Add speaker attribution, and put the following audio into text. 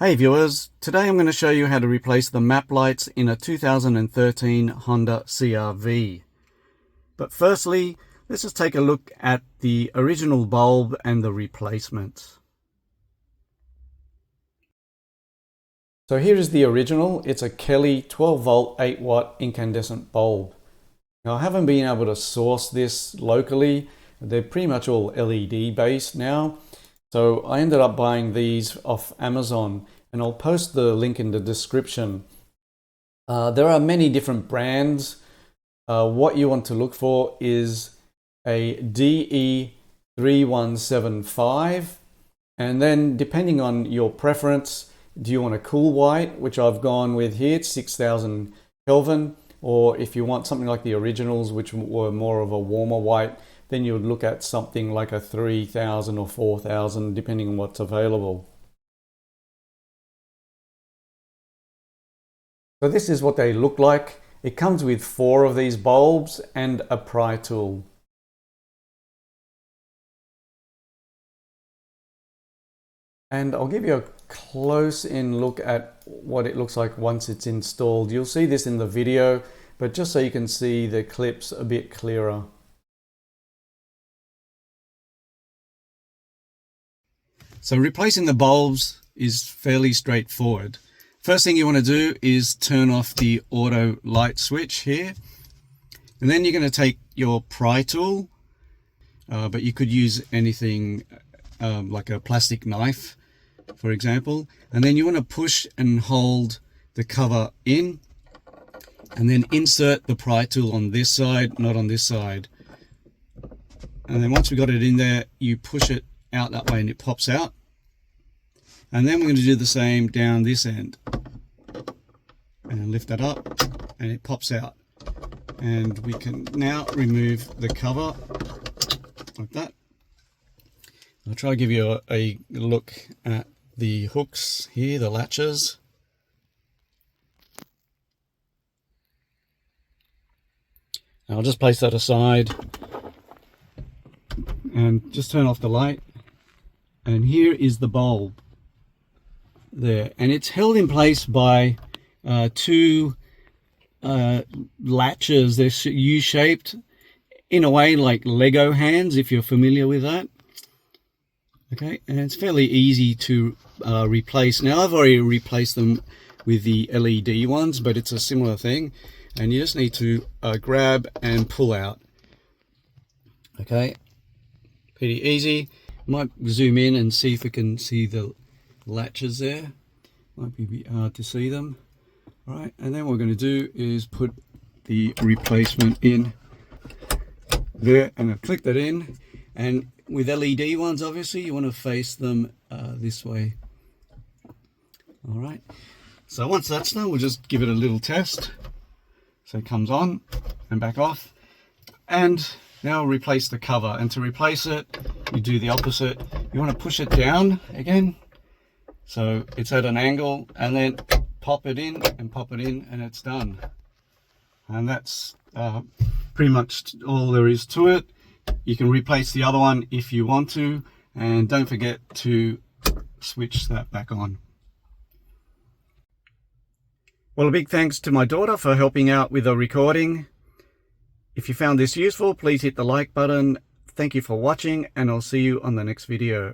Speaker 1: Hey viewers, today I'm going to show you how to replace the map lights in a 2013 Honda CRV. But firstly, let's just take a look at the original bulb and the replacements. So here is the original. It's a Kelly 12 volt 8 watt incandescent bulb. Now I haven't been able to source this locally. They're pretty much all LED based now. So I ended up buying these off Amazon, and I'll post the link in the description. There are many different brands. What you want to look for is a DE3175, and then depending on your preference, do you want a cool white, which I've gone with here, it's 6000 Kelvin, or if you want something like the originals, which were more of a warmer white, then you would look at something like a 3000 or 4000, depending on what's available. So this is what they look like. It comes with 4 of these bulbs and a pry tool. And I'll give you a close-in look at what it looks like once it's installed. You'll see this in the video, but just so you can see the clips a bit clearer. So replacing the bulbs is fairly straightforward. First thing you want to do is turn off the auto light switch here. And then you're going to take your pry tool, but you could use anything like a plastic knife, for example. And then you want to push and hold the cover in, and then insert the pry tool on this side, not on this side. And then once we got it in there, you push it out that way and it pops out. And then we're going to do the same down this end and lift that up and it pops out. And we can now remove the cover like that. I'll try to give you a look at the hooks here, the latches. And I'll just place that aside and just turn off the light. And here is the bulb there, and it's held in place by 2 latches. They're U-shaped in a way like Lego hands, if you're familiar with that. Okay, and it's fairly easy to replace. Now I've already replaced them with the LED ones, but it's a similar thing, and you just need to grab and pull out. Okay, pretty easy. Might zoom in and see if we can see the latches there. Might be a bit hard to see them. All right, and then what we're going to do is put the replacement in there, and I'll click that in. And with LED ones, obviously you want to face them this way. All right, so once that's done, we'll just give it a little test. So it comes on and back off, and now replace the cover. And to replace it, you do the opposite. You want to push it down again, so it's at an angle, and then pop it in and pop it in, and it's done. And that's pretty much all there is to it. You can replace the other one if you want to, and don't forget to switch that back on. Well, a big thanks to my daughter for helping out with the recording. If you found this useful, please hit the like button. Thank you for watching, and I'll see you on the next video.